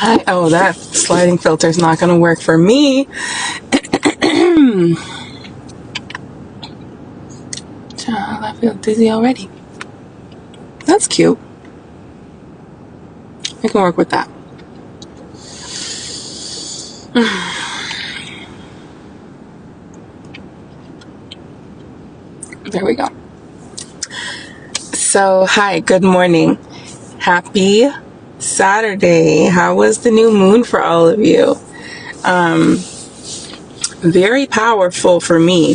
Oh, that sliding filter is not going to work for me. I feel dizzy already. That's cute. I can work with that. There we go. So, hi, good morning. Happy Saturday. How was the new moon for all of you? Very powerful for me.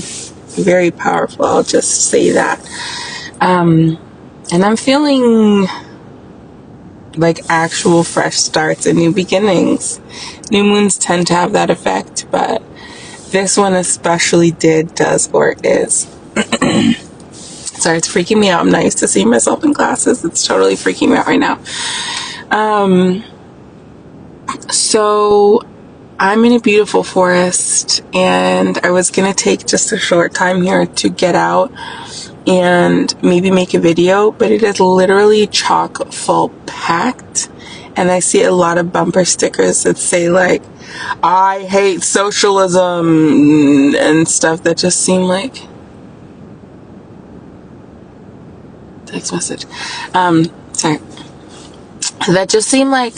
Very powerful. I'll just say that. And I'm feeling like actual fresh starts and new beginnings. New moons tend to have that effect, but this one especially does, or is. Sorry, it's freaking me out. I'm not used to seeing myself in glasses. It's totally freaking me out right now. So I'm in a beautiful forest, and I was going to take just a short time here to get out and maybe make a video, but it is literally chock full packed, and I see a lot of bumper stickers that say like, I hate socialism and stuff that just seem like text message. Sorry. That just seem like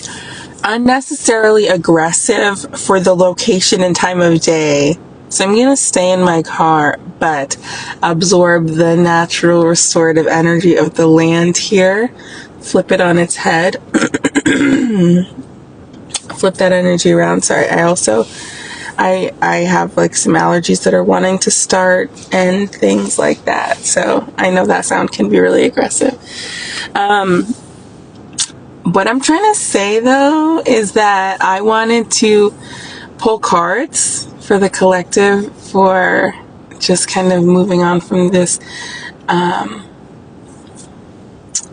unnecessarily aggressive for the location and time of day. So I'm going to stay in my car, but absorb the natural restorative energy of the land here. Flip it on its head. Flip that energy around. Sorry, I have like some allergies that are wanting to start and things like that. So I know that sound can be really aggressive. What I'm trying to say though is that I wanted to pull cards for the collective for just kind of moving on from this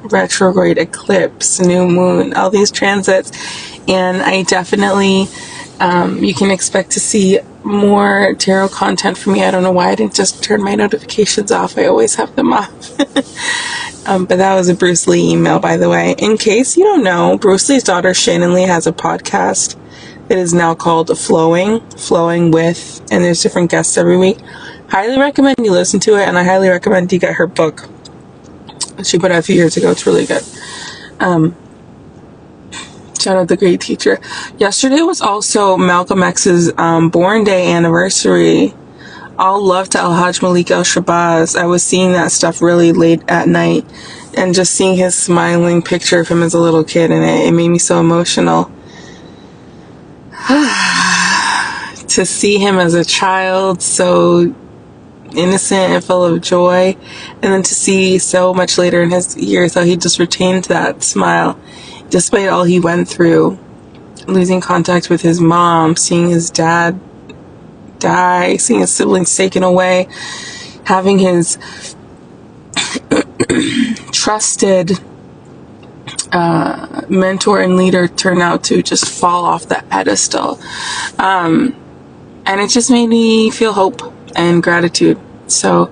retrograde eclipse, new moon, all these transits. And I definitely, you can expect to see more tarot content from me. I don't know why I didn't just turn my notifications off. I always have them off. But that was a Bruce Lee email, by the way. In case you don't know, Bruce Lee's daughter Shannon Lee has a podcast that is now called Flowing with, and there's different guests every week. Highly recommend you listen to it, and I highly recommend you get her book that she put out a few years ago. It's really good. Shout out the great teacher. Yesterday was also Malcolm X's born day anniversary. All love to Alhaj Malik El-Shabazz. I was seeing that stuff really late at night, and just seeing his smiling picture of him as a little kid, and it made me so emotional. To see him as a child, so innocent and full of joy, and then to see so much later in his years how he just retained that smile despite all he went through, losing contact with his mom, seeing his dad die, seeing his siblings taken away, having his trusted mentor and leader turn out to just fall off the pedestal. And it just made me feel hope and gratitude. So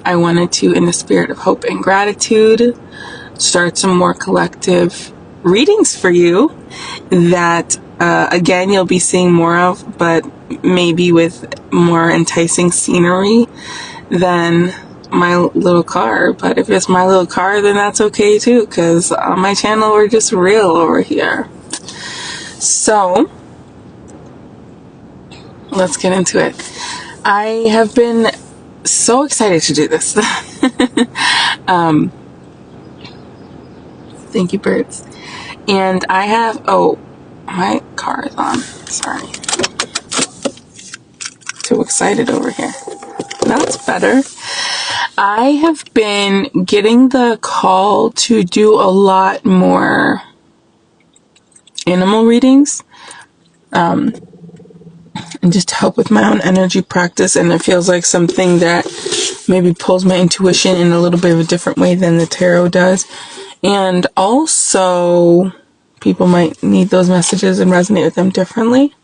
I wanted to, in the spirit of hope and gratitude, start some more collective readings for you that, again, you'll be seeing more of, but maybe with more enticing scenery than my little car. But if it's my little car, then that's okay too, because on my channel we're just real over here. So let's get into it. I have been so excited to do this. Thank you, birds. And I have, oh, my car is on. Sorry. Too excited over here. That's better. I have been getting the call to do a lot more animal readings, and just to help with my own energy practice, and it feels like something that maybe pulls my intuition in a little bit of a different way than the tarot does. And also, people might need those messages and resonate with them differently.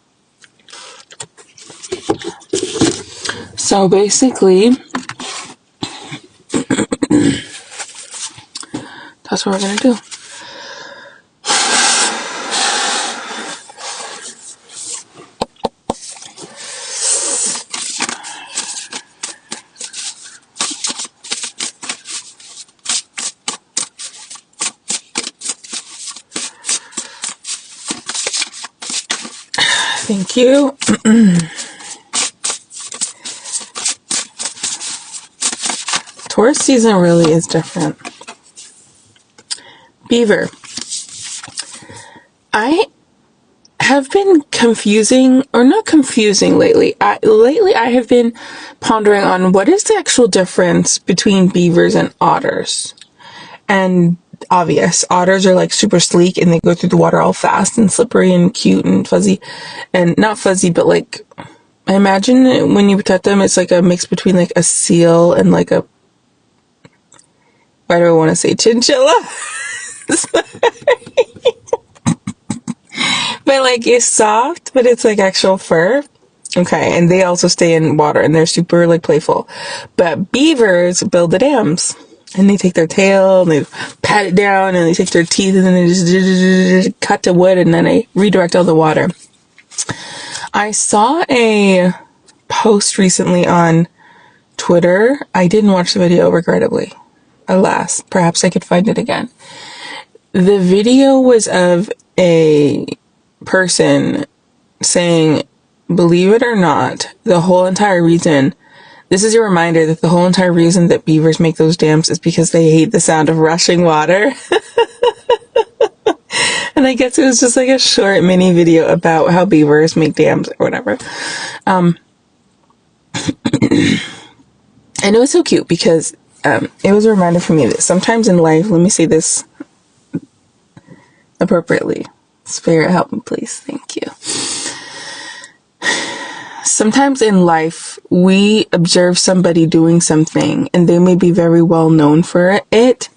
So basically, that's what we're going to do. Thank you. Taurus season really is different. Beaver. I have been confusing, or not confusing lately. Lately I have been pondering on what is the actual difference between beavers and otters. And obvious, otters are like super sleek and they go through the water all fast and slippery and cute and fuzzy. And not fuzzy, but like, I imagine when you pet them, it's like a mix between like a seal and like a, why do I want to say chinchilla? But like it's soft, but it's like actual fur. Okay, and they also stay in water and they're super like playful. But beavers build the dams. And they take their tail and they pat it down and they take their teeth and then they just cut the wood and then they redirect all the water. I saw a post recently on Twitter. I didn't watch the video, regrettably. Alas, perhaps I could find it again. The video was of a person saying, believe it or not, the whole entire reason, this is your reminder that the whole entire reason that beavers make those dams is because they hate the sound of rushing water. And I guess it was just like a short mini video about how beavers make dams or whatever. And it was so cute because it was a reminder for me that sometimes in life, let me say this appropriately. Spirit, help me, please. Thank you. Sometimes in life, we observe somebody doing something and they may be very well known for it,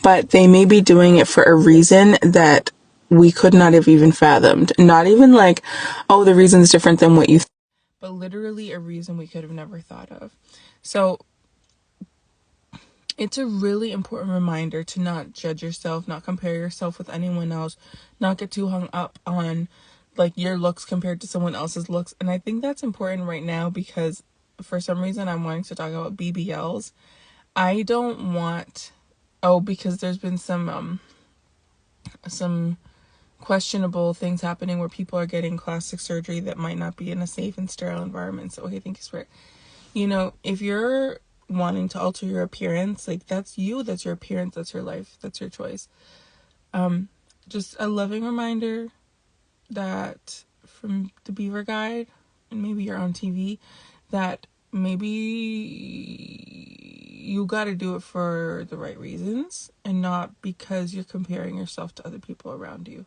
but they may be doing it for a reason that we could not have even fathomed. Not even like, oh, the reason's different than what you but literally a reason we could have never thought of. So it's a really important reminder to not judge yourself, not compare yourself with anyone else, not get too hung up on like your looks compared to someone else's looks. And I think that's important right now because for some reason I'm wanting to talk about BBLs. I don't want, because there's been some questionable things happening where people are getting plastic surgery that might not be in a safe and sterile environment. So, okay, thank you, Spirit. You know, if you're wanting to alter your appearance, like that's you, that's your appearance, that's your life, that's your choice. Just a loving reminder that from the Beaver Guide, and maybe you're on TV, that maybe you got to do it for the right reasons and not because you're comparing yourself to other people around you.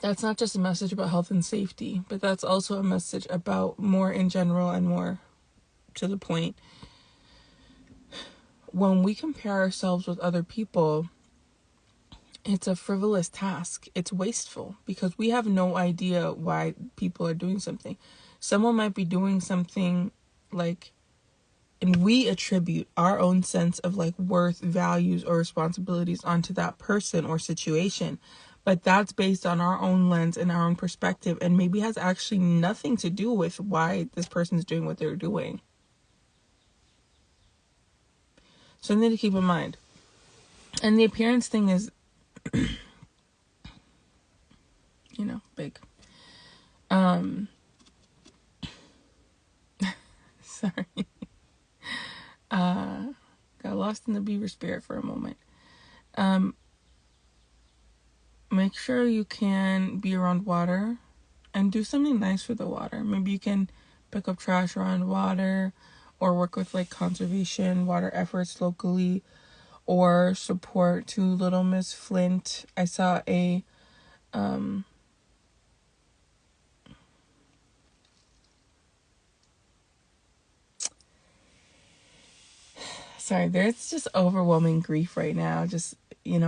That's not just a message about health and safety, but that's also a message about more in general and more to the point. When we compare ourselves with other people, it's a frivolous task. It's wasteful because we have no idea why people are doing something. Someone might be doing something like, and we attribute our own sense of like worth, values, or responsibilities onto that person or situation. But that's based on our own lens and our own perspective and maybe has actually nothing to do with why this person's doing what they're doing. Something to keep in mind. And the appearance thing is, big. Sorry. Got lost in the beaver spirit for a moment. Make sure you can be around water and do something nice for the water. Maybe you can pick up trash around water or work with like conservation water efforts locally or support to Little Miss Flint. I saw a there's just overwhelming grief right now, just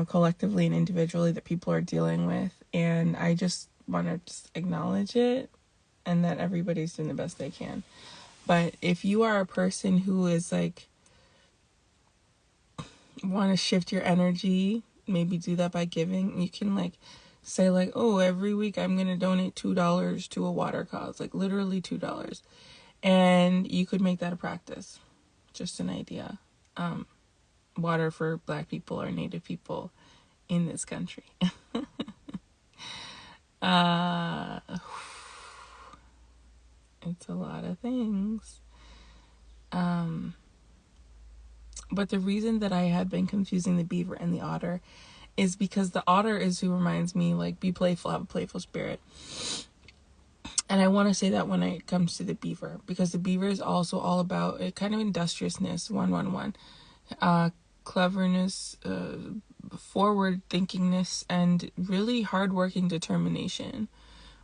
collectively and individually that people are dealing with, and I just want to just acknowledge it and that everybody's doing the best they can. But if you are a person who is like want to shift your energy, maybe do that by giving. You can like say like, oh, every week I'm going to donate $2 to a water cause, like literally $2. And you could make that a practice. Just an idea. Water for Black people or Native people in this country. It's a lot of things. But the reason that I had been confusing the beaver and the otter is because the otter is who reminds me, like, be playful, have a playful spirit. And I want to say that when it comes to the beaver, because the beaver is also all about a kind of industriousness, 111, cleverness, forward thinkingness, and really hardworking determination.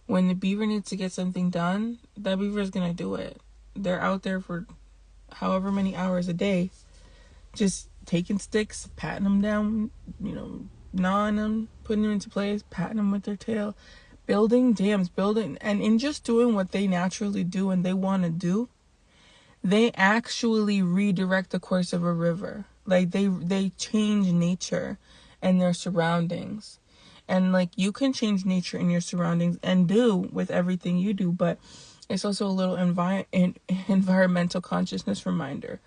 When the beaver needs to get something done, that beaver is going to do it. They're out there for however many hours a day, just taking sticks, patting them down, gnawing them, putting them into place, patting them with their tail, building dams, and in just doing what they naturally do and they want to do, they actually redirect the course of a river. Like, they change nature and their surroundings. And, like, you can change nature and your surroundings and do with everything you do, but it's also a little environmental consciousness reminder.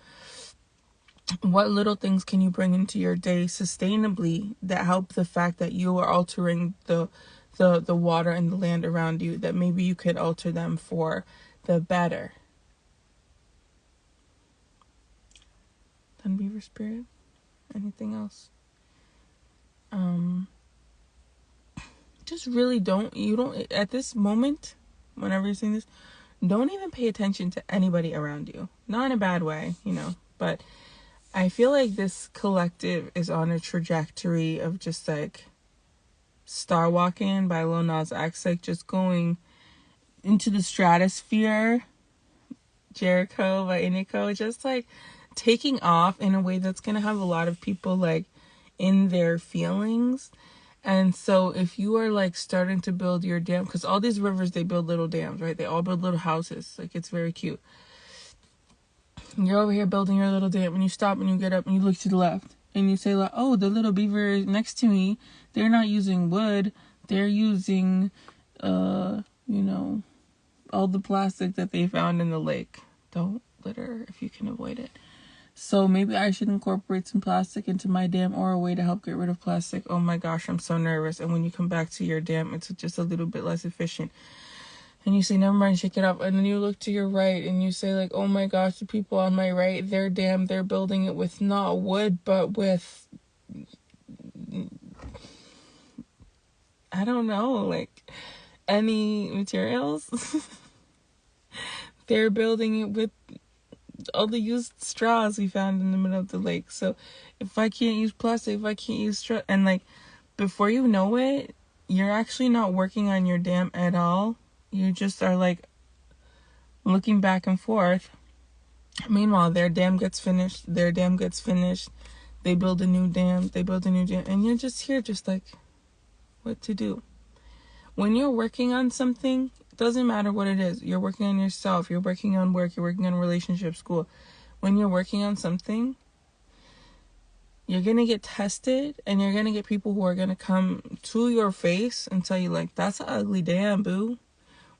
What little things can you bring into your day sustainably that help the fact that you are altering the water and the land around you, that maybe you could alter them for the better? Then beaver spirit. Anything else? Just really don't at this moment, whenever you're seeing this, don't even pay attention to anybody around you. Not in a bad way, but I feel like this collective is on a trajectory of just like Star Walking by Lil Nas X, like just going into the stratosphere. Jericho by Iniko, just like taking off in a way that's going to have a lot of people like in their feelings. And so if you are like starting to build your dam, because all these rivers, they build little dams, right? They all build little houses. Like, it's very cute. You're over here building your little dam, and you stop and you get up and you look to the left and you say like, oh, the little beaver next to me, they're not using wood, they're using all the plastic that they found in the lake. Don't litter if you can avoid it. So maybe I should incorporate some plastic into my dam, or a way to help get rid of plastic. Oh my gosh, I'm so nervous. And when you come back to your dam, it's just a little bit less efficient. And you say, never mind, shake it up. And then you look to your right and you say like, oh my gosh, the people on my right, their dam, they're building it with not wood, but with, I don't know, like any materials. They're building it with all the used straws we found in the middle of the lake. So if I can't use plastic, if I can't use straw, and like before you know it, you're actually not working on your dam at all. You just are like looking back and forth. Meanwhile, their dam gets finished, they build a new dam, and you're just here just like, what to do? When you're working on something, it doesn't matter what it is. You're working on yourself, you're working on work, you're working on relationship, school. When you're working on something, you're going to get tested, and you're going to get people who are going to come to your face and tell you like, that's an ugly dam, boo.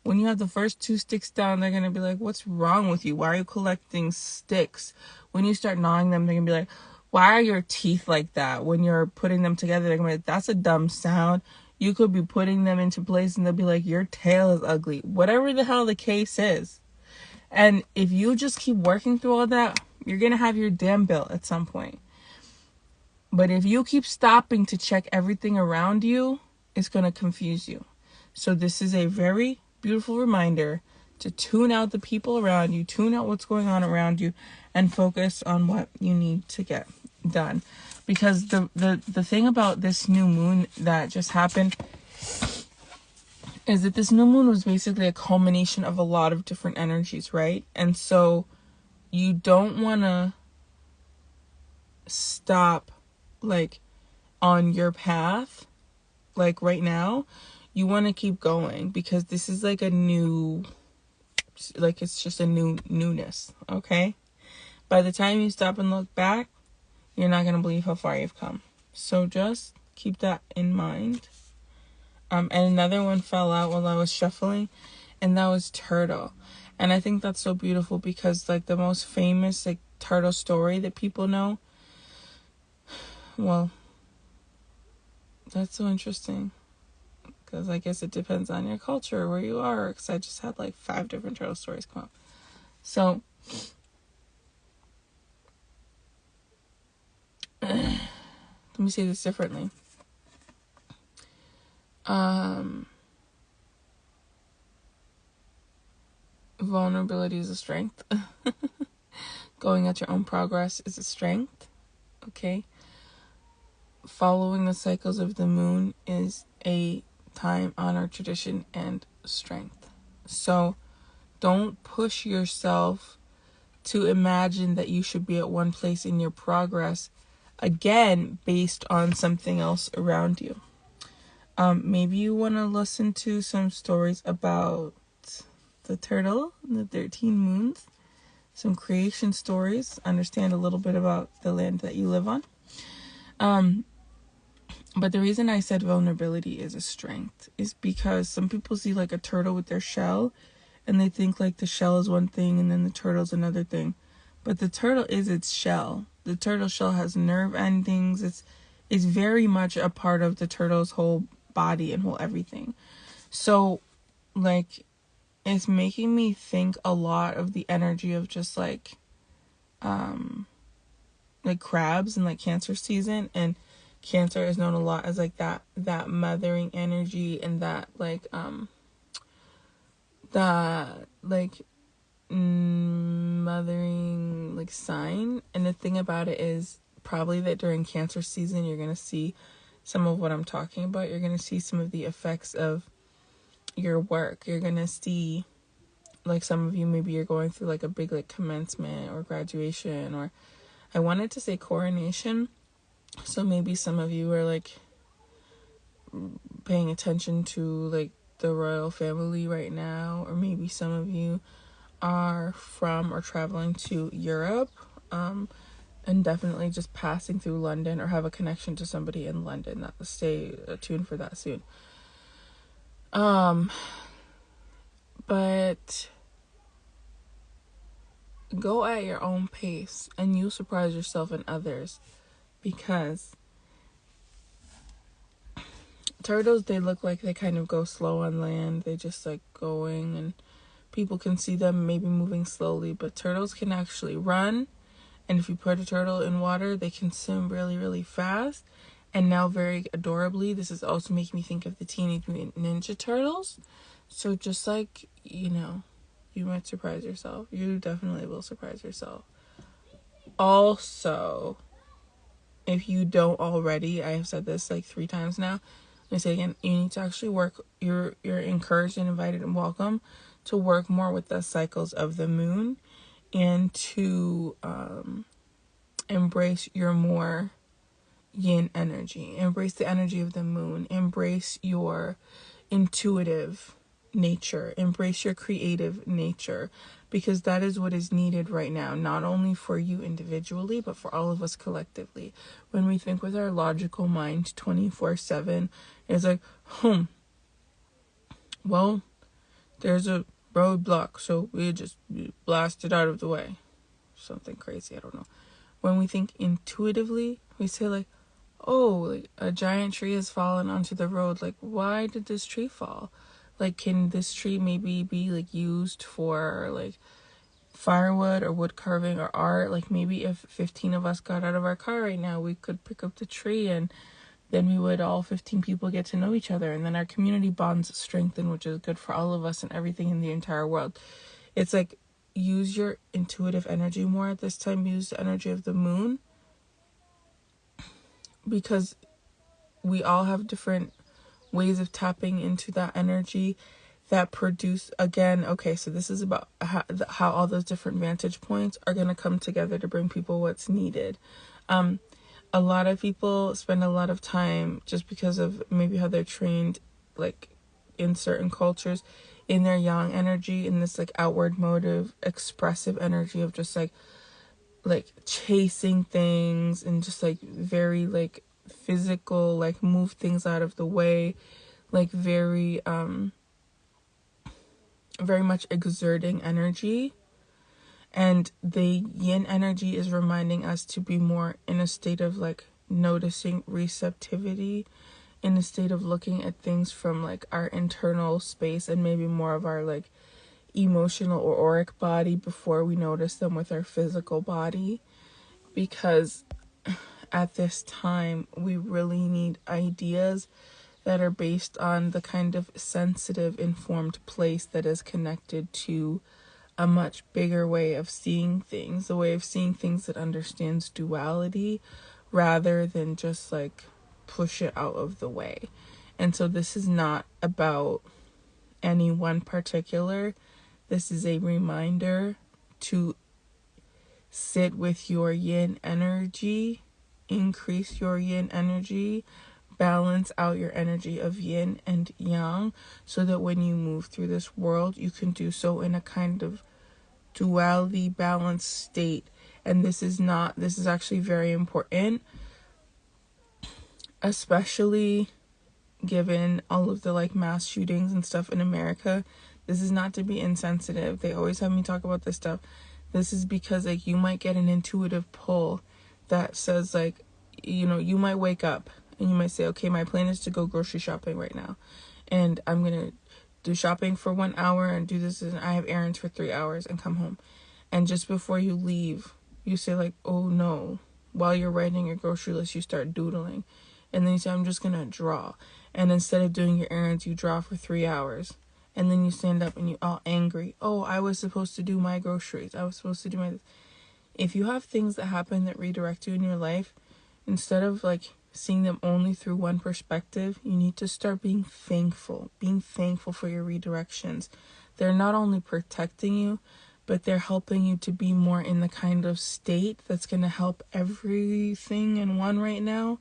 When you have the first 2 sticks down, they're going to be like, what's wrong with you? Why are you collecting sticks? When you start gnawing them, they're going to be like, why are your teeth like that? When you're putting them together, they're going to be like, that's a dumb sound. You could be putting them into place and they'll be like, your tail is ugly. Whatever the hell the case is. And if you just keep working through all that, you're going to have your dam built at some point. But if you keep stopping to check everything around you, it's going to confuse you. So this is a very beautiful reminder to tune out the people around you, tune out what's going on around you, and focus on what you need to get done. Because the thing about this new moon that just happened is that this new moon was basically a culmination of a lot of different energies, right? And so you don't want to stop like on your path like right now. You want to keep going, because this is like a new, like it's just a newness, okay? By the time you stop and look back, you're not going to believe how far you've come. So just keep that in mind. And another one fell out while I was shuffling, and that was turtle. And I think that's so beautiful, because like the most famous like turtle story that people know, well, that's so interesting. because I guess it depends on your culture, where you are, because I just had like 5 different turtle stories come up. So let me say this differently. Vulnerability is a strength. Going at your own progress is a strength. Okay. Following the cycles of the moon is a time-honored tradition and strength. So don't push yourself to imagine that you should be at one place in your progress, again, based on something else around you. Maybe you want to listen to some stories about the turtle, the 13 moons, some creation stories, understand a little bit about the land that you live on. But the reason I said vulnerability is a strength is because some people see like a turtle with their shell and they think like the shell is one thing and then the turtle's another thing. But the turtle is its shell. The turtle shell has nerve endings. It's very much a part of the turtle's whole body and whole everything. So like it's making me think a lot of the energy of just like crabs in like Cancer season, and Cancer is known a lot as like that mothering energy and that like mothering like sign. And the thing about it is probably that during Cancer season you're gonna see some of what I'm talking about. You're gonna see some of the effects of your work. You're gonna see like some of you, maybe you're going through like a big like commencement or graduation, or I wanted to say coronation. So maybe some of you are like paying attention to like the royal family right now, or maybe some of you are from or traveling to Europe, and definitely just passing through London or have a connection to somebody in London. That stay tuned for that soon. But go at your own pace and you'll surprise yourself and others, because turtles, they look like they kind of go slow on land. They just like going, and people can see them maybe moving slowly, but turtles can actually run. And if you put a turtle in water, they can swim really, really fast. And now very adorably, this is also making me think of the Teenage Mutant Ninja Turtles. So just like, you know, you might surprise yourself. You definitely will surprise yourself. Also, if you don't already, I have said this like 3 times now, let me say again, you need to actually work, you're encouraged and invited and welcome to work more with the cycles of the moon, and to embrace your more yin energy. Embrace the energy of the moon. Embrace your intuitive nature. Embrace your creative nature, because that is what is needed right now, not only for you individually, but for all of us collectively. When we think with our logical mind 24/7, it's like, well, there's a roadblock, so we just blast it out of the way. Something crazy, I don't know. When we think intuitively, we say like, oh, like a giant tree has fallen onto the road. Like, why did this tree fall? Like, can this tree maybe be like used for like firewood or wood carving or art? Like, maybe if 15 of us got out of our car right now, we could pick up the tree, and then we would all 15 people get to know each other, and then our community bonds strengthen, which is good for all of us and everything in the entire world. It's like, use your intuitive energy more at this time. Use the energy of the moon, because we all have different ways of tapping into that energy that produce, again, okay, so this is about how all those different vantage points are going to come together to bring people what's needed. A lot of people spend a lot of time, just because of maybe how they're trained, like in certain cultures, in their yang energy, in this like outward motive, expressive energy of just like chasing things, and just like very like physical, like move things out of the way, like very much exerting energy. And the yin energy is reminding us to be more in a state of like noticing receptivity in a state of looking at things from like our internal space and maybe more of our like emotional or auric body before we notice them with our physical body, because at this time we really need ideas that are based on the kind of sensitive, informed place that is connected to a much bigger way of seeing things, a way of seeing things that understands duality rather than just like push it out of the way. And so this is not about any one particular. This is a reminder to sit with your yin energy, increase your yin energy, balance out your energy of yin and yang, so that when you move through this world, you can do so in a kind of duality balanced state. And this is actually very important, especially given all of the like mass shootings and stuff in America. This is not to be insensitive. They always have me talk about this stuff. This is because like you might get an intuitive pull that says like, you know, you might wake up and you might say, okay, my plan is to go grocery shopping right now, and I'm gonna do shopping for 1 hour and do this, and I have errands for 3 hours and come home. And just before you leave, you say like, oh no, while you're writing your grocery list, you start doodling. And then you say, I'm just gonna draw. And instead of doing your errands, you draw for 3 hours. And then you stand up and you all angry. Oh, I was supposed to do my groceries. I was supposed to do my... If you have things that happen that redirect you in your life, instead of like seeing them only through one perspective, you need to start being thankful for your redirections. They're not only protecting you, but they're helping you to be more in the kind of state that's going to help everything in one right now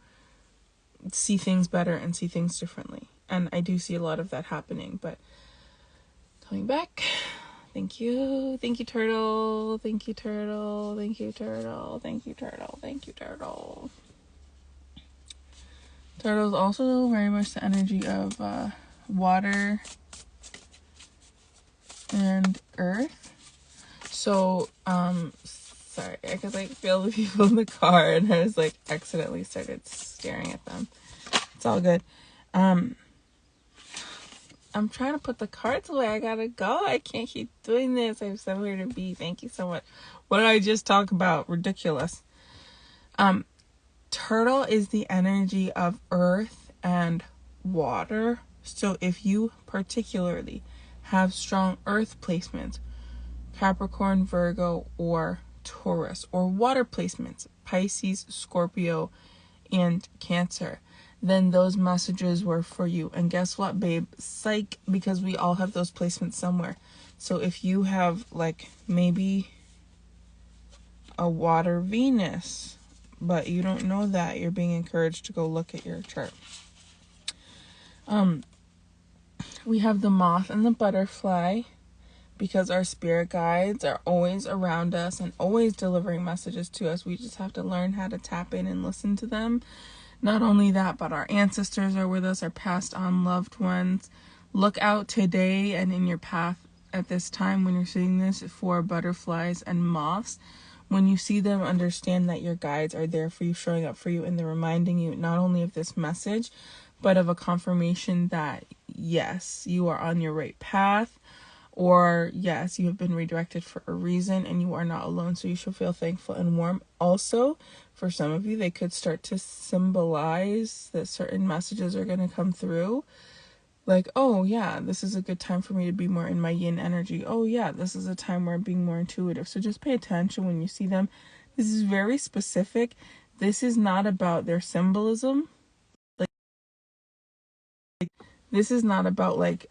see things better and see things differently. And I do see a lot of that happening. But coming back, thank you turtle, thank you turtle, thank you turtle, thank you turtle, thank you turtle. Turtle is also very much the energy of water and earth. So sorry, I could like feel the people in the car and I was like accidentally started staring at them. It's all good. I'm trying to put the cards away. I gotta go. I can't keep doing this. I have somewhere to be. Thank you so much. What did I just talk about? Ridiculous. Turtle is the energy of earth and water. So if you particularly have strong earth placements, Capricorn, Virgo, or Taurus, or water placements, Pisces, Scorpio, and Cancer, then those messages were for you. And guess what, babe? Psych, because we all have those placements somewhere. So if you have like maybe a water Venus, but you don't know that, you're being encouraged to go look at your chart. We have the moth and the butterfly, because our spirit guides are always around us and always delivering messages to us. We just have to learn how to tap in and listen to them. Not only that, but our ancestors are with us, our passed on loved ones. Look out today and in your path at this time when you're seeing this for butterflies and moths. When you see them, understand that your guides are there for you, showing up for you, and they're reminding you not only of this message, but of a confirmation that, yes, you are on your right path, or yes, you have been redirected for a reason and you are not alone. So you should feel thankful and warm. Also, for some of you, they could start to symbolize that certain messages are going to come through. Like, oh yeah, this is a good time for me to be more in my yin energy. Oh yeah, this is a time where I'm being more intuitive. So just pay attention when you see them. This is very specific. This is not about their symbolism. This is not about like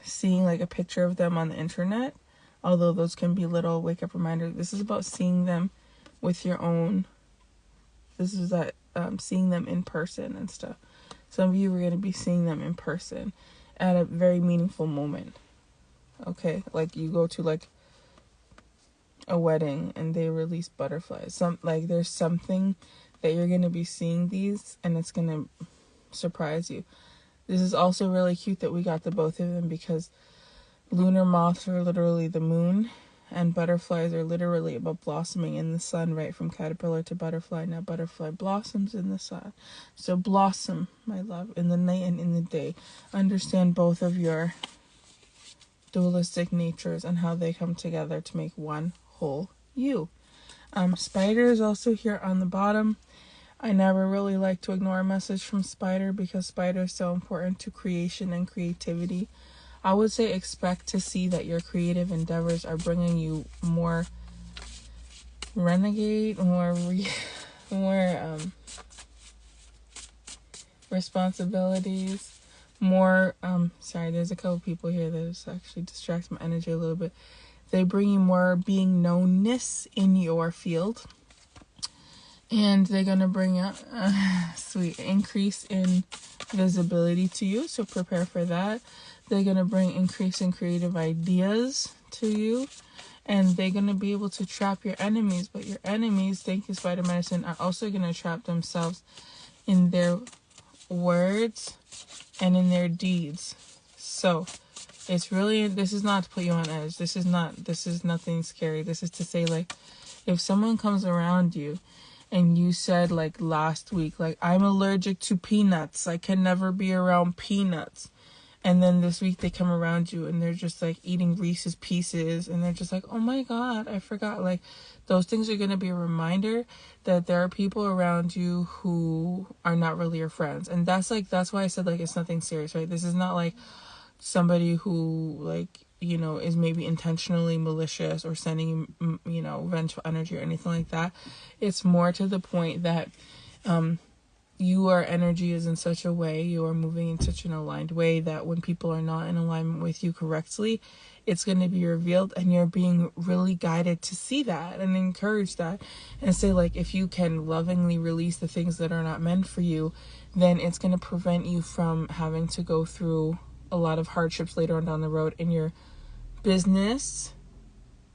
seeing like a picture of them on the internet, although those can be little wake up reminders. This is about seeing them with your own. This is that seeing them in person and stuff. Some of you are going to be seeing them in person at a very meaningful moment. Okay, like you go to like a wedding and they release butterflies. There's something that you're going to be seeing these, and it's going to surprise you. This is also really cute that we got the both of them, because lunar moths are literally the moon, And butterflies are literally about blossoming in the sun, right? From caterpillar to butterfly. Now butterfly blossoms in the sun. So blossom, my love, in the night and in the day. Understand both of your dualistic natures and how they come together to make one whole you. Spider is also here on the bottom. I never really like to ignore a message from Spider because Spider is so important to creation and creativity. I would say expect to see that your creative endeavors are bringing you more renegade, more responsibilities, more, sorry, there's a couple people here that just actually distracts my energy a little bit. They bring you more being knownness in your field. And they're going to bring a sweet increase in visibility to you. So prepare for that. They're going to bring increase in creative ideas to you. And they're going to be able to trap your enemies. But your enemies, thank you, Spider Medicine, are also going to trap themselves in their words and in their deeds. So it's really, this is not to put you on edge. This is nothing scary. This is to say, like, if someone comes around you and you said, like, last week, like, I'm allergic to peanuts, I can never be around peanuts. And then this week they come around you and they're just, like, eating Reese's Pieces. And they're just like, oh, my God, I forgot. Like, those things are going to be a reminder that there are people around you who are not really your friends. And that's why I said, like, it's nothing serious, right? This is not, like, somebody who, like, you know, is maybe intentionally malicious or sending, you know, vengeful energy or anything like that. It's more to the point that your energy is in such a way, you are moving in such an aligned way that when people are not in alignment with you correctly, it's going to be revealed, and you're being really guided to see that and encourage that and say, like, if you can lovingly release the things that are not meant for you, then it's going to prevent you from having to go through a lot of hardships later on down the road in your business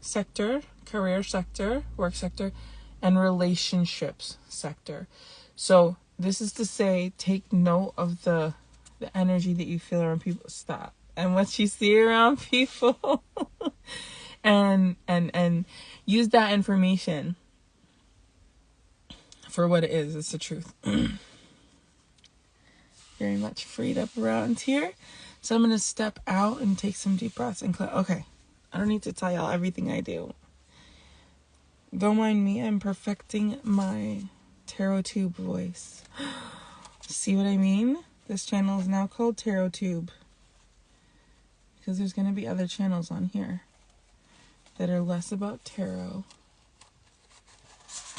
sector, career sector, work sector, and relationships sector. So this is to say, take note of the energy that you feel around people. Stop. And what you see around people and use that information for what it is. It's the truth. Very much freed up around here. So I'm going to step out and take some deep breaths and okay. I don't need to tell y'all everything I do. Don't mind me. I'm perfecting my tarot tube voice. See what I mean? This channel is now called Tarot Tube. Because there's going to be other channels on here that are less about tarot.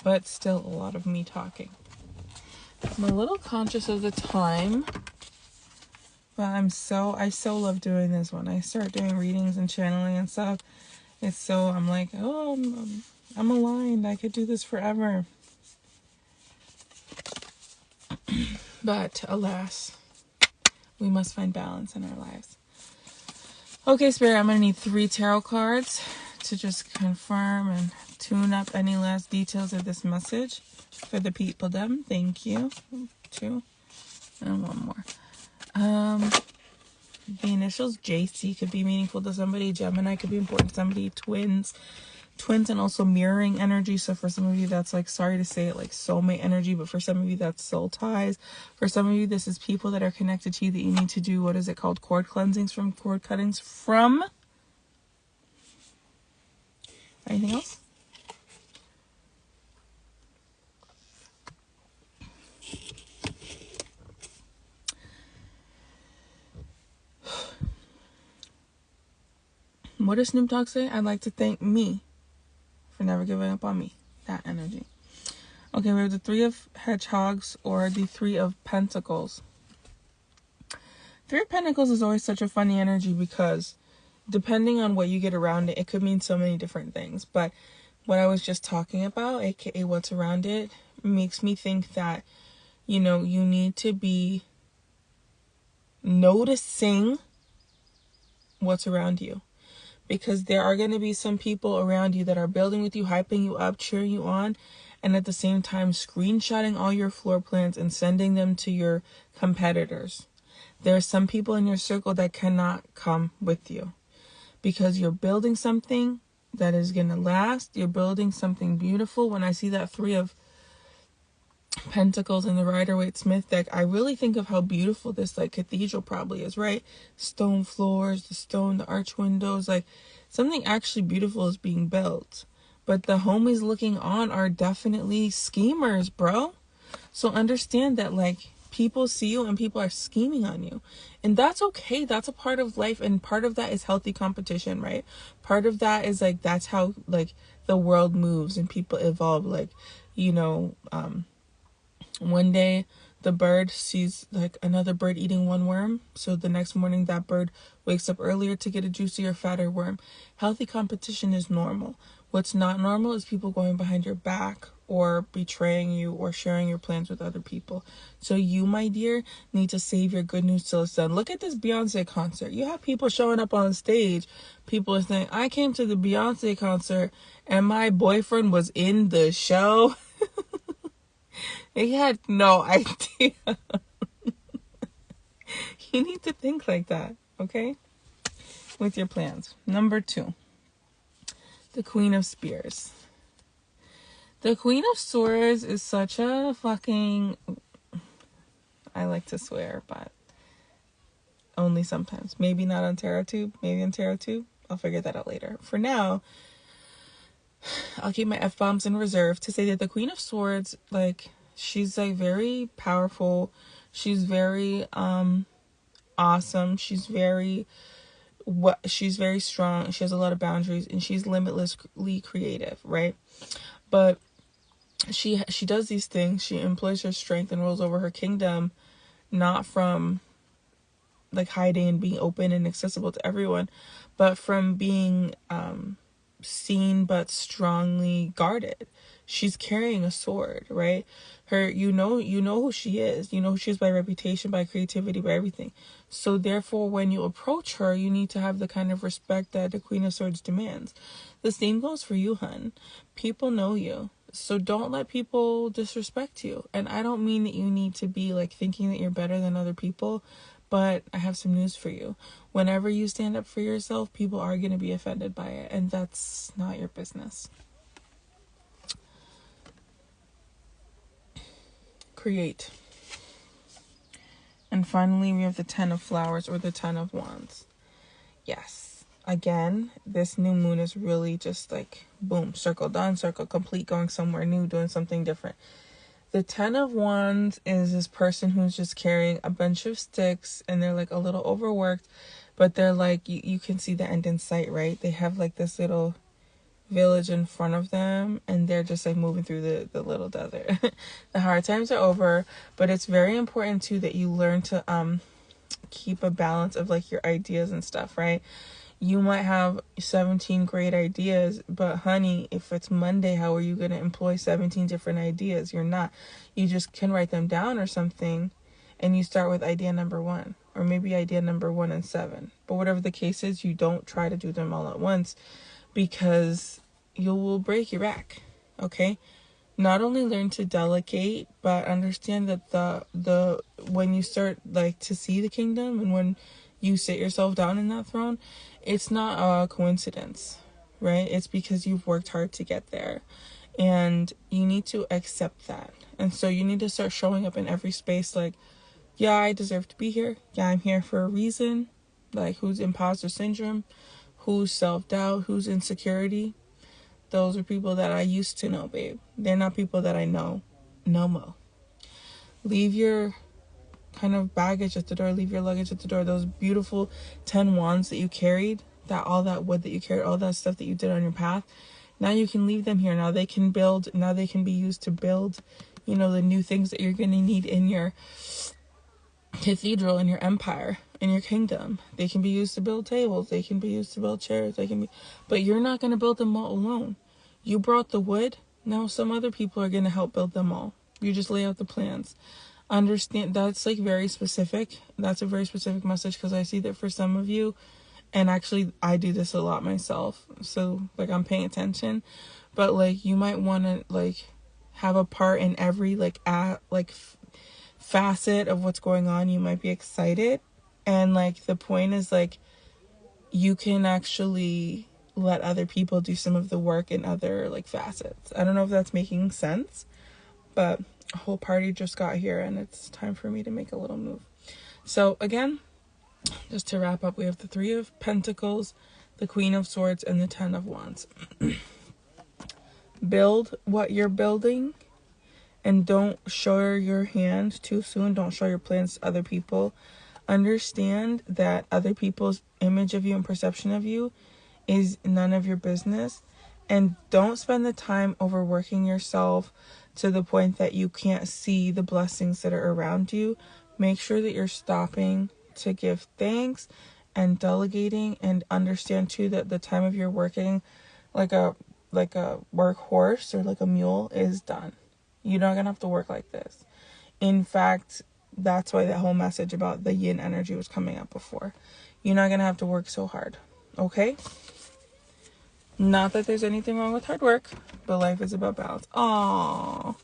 But still a lot of me talking. I'm a little conscious of the time. But I so love doing this. When I start doing readings and channeling and stuff, I'm like, oh, I'm aligned. I could do this forever. But alas, we must find balance in our lives. Okay, Spirit, I'm going to need 3 tarot cards to just confirm and tune up any last details of this message for the people them. Thank you. 2 and 1 more. The initials JC could be meaningful to somebody. Gemini could be important to somebody. Twins and also mirroring energy. So for some of you, that's like, sorry to say it, like soulmate energy, but for some of you, that's soul ties. For some of you, this is people that are connected to you that you need to do, what is it called? Cord cuttings from. Anything else? What does Snoop Dogg say? I'd like to thank me for never giving up on me. That energy. Okay, we have the 3 of Hedgehogs or the 3 of Pentacles. 3 of Pentacles is always such a funny energy because depending on what you get around it, it could mean so many different things. But what I was just talking about, aka what's around it, makes me think that, you know, you need to be noticing what's around you. Because there are going to be some people around you that are building with you, hyping you up, cheering you on, and at the same time screenshotting all your floor plans and sending them to your competitors. There are some people in your circle that cannot come with you because you're building something that is going to last. You're building something beautiful. When I see that 3 of Pentacles in the Rider-Waite-Smith deck, I really think of how beautiful this like cathedral probably is, right? Stone floors, the stone, the arch windows, like something actually beautiful is being built. But the homies looking on are definitely schemers, bro. So understand that like people see you and people are scheming on you. And that's okay. That's a part of life. And part of that is healthy competition, right? Part of that is like, that's how like the world moves and people evolve. Like, you know, one day the bird sees like another bird eating one worm. So the next morning that bird wakes up earlier to get a juicier, fatter worm. Healthy competition is normal. What's not normal is people going behind your back or betraying you or sharing your plans with other people. So you, my dear, need to save your good news till it's done. Look at this Beyonce concert. You have people showing up on stage. People are saying, I came to the Beyonce concert and my boyfriend was in the show. They had no idea. You need to think like that, okay? With your plans. Number 2, the Queen of Spears. The Queen of Swords is such a fucking... I like to swear, but only sometimes. Maybe not on TarotTube. Maybe on TarotTube. I'll figure that out later. For now, I'll keep my F-bombs in reserve to say that the Queen of Swords, like... she's like very powerful. She's very awesome. She's very strong. She has a lot of boundaries and she's limitlessly creative, right? But she does these things. She employs her strength and rules over her kingdom, not from like hiding and being open and accessible to everyone, but from being seen but strongly guarded. She's carrying a sword, right? You know who she is. You know who she is by reputation, by creativity, by everything. So therefore, when you approach her, you need to have the kind of respect that the Queen of Swords demands. The same goes for you, hun. People know you. So don't let people disrespect you. And I don't mean that you need to be like thinking that you're better than other people, but I have some news for you. Whenever you stand up for yourself, people are going to be offended by it, and that's not your business. Create. And finally, we have the 10 of Flowers or the 10 of Wands. Yes. Again, this new moon is really just like, boom, circle done, circle complete, going somewhere new, doing something different. The 10 of Wands is this person who's just carrying a bunch of sticks and they're like a little overworked, but they're like, you can see the end in sight, right? They have like this little village in front of them and they're just like moving through the little desert. The hard times are over, but it's very important too that you learn to keep a balance of like your ideas and stuff, right? You might have 17 great ideas, but honey, if it's Monday, how are you going to employ 17 different ideas? You're not. You just can write them down or something, and you start with idea number 1, or maybe idea number 1 and 7. But whatever the case is, you don't try to do them all at once, because you will break your back, okay? Not only learn to delegate, but understand that the when you start like to see the kingdom and when you sit yourself down in that throne, it's not a coincidence, right? It's because you've worked hard to get there, and you need to accept that. And so you need to start showing up in every space like, yeah, I deserve to be here. Yeah, I'm here for a reason. Like, who's imposter syndrome? Who's self-doubt? Who's insecurity? Those are people that I used to know, babe. They're not people that I know no more. Leave your kind of baggage at the door. Leave your luggage at the door. Those beautiful 10 wands that you carried, all that wood that you carried, all that stuff that you did on your path, now you can leave them here. Now they can build. Now they can be used to build, the new things that you're going to need in your cathedral, in your empire, in your kingdom. They can be used to build tables. They can be used to build chairs. But you're not going to build them all alone. You brought the wood. Now some other people are going to help build them all. You just lay out the plans. Understand that's like very specific. That's a very specific message, because I see that for some of you, and actually I do this a lot myself, so like I'm paying attention, but like you might want to like have a part in every facet of what's going on. You might be excited, and like the point is like you can actually let other people do some of the work in other like facets. I don't know if that's making sense, but a whole party just got here and it's time for me to make a little move. So again, just to wrap up, we have the Three of Pentacles, the Queen of Swords, and the Ten of Wands. Build what you're building, and don't show your hand too soon. Don't show your plans to other people. Understand that other people's image of you and perception of you is none of your business. And don't spend the time overworking yourself to the point that you can't see the blessings that are around you. Make sure that you're stopping to give thanks and delegating, and understand too that the time of your working like a workhorse or like a mule is done. You're not gonna have to work like this. In fact, that's why that whole message about the yin energy was coming up before. You're not gonna have to work so hard, okay? Not that there's anything wrong with hard work, but life is about balance. Aww.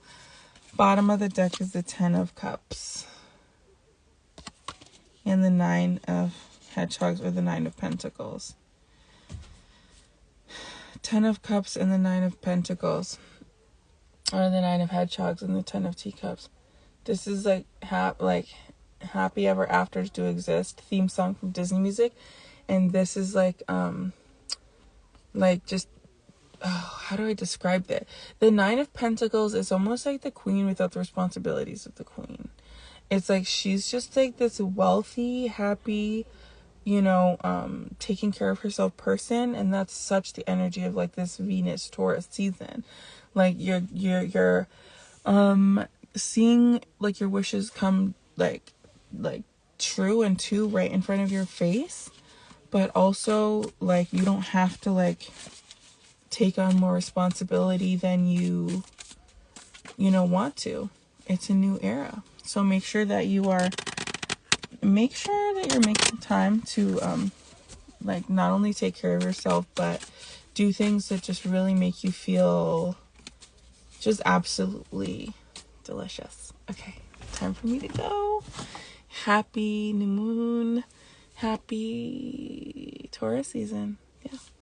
Bottom of the deck is the Ten of Cups and the Nine of Hedgehogs, or the Nine of Pentacles. Ten of Cups and the Nine of Pentacles, or the Nine of Hedgehogs and the Ten of Teacups. This is like happy ever afters do exist theme song from Disney music, and this is like just how do I describe that? The Nine of Pentacles is almost like the queen without the responsibilities of the queen. It's like she's just like this wealthy, happy, taking care of herself person, and that's such the energy of like this Venus Taurus season. Like you're seeing like your wishes come like true and true right in front of your face, but also like you don't have to like take on more responsibility than you want to. It's a new era, so make sure that you're making time to like not only take care of yourself, but do things that just really make you feel just absolutely delicious. Okay, time for me to go. Happy new moon, happy Taurus season.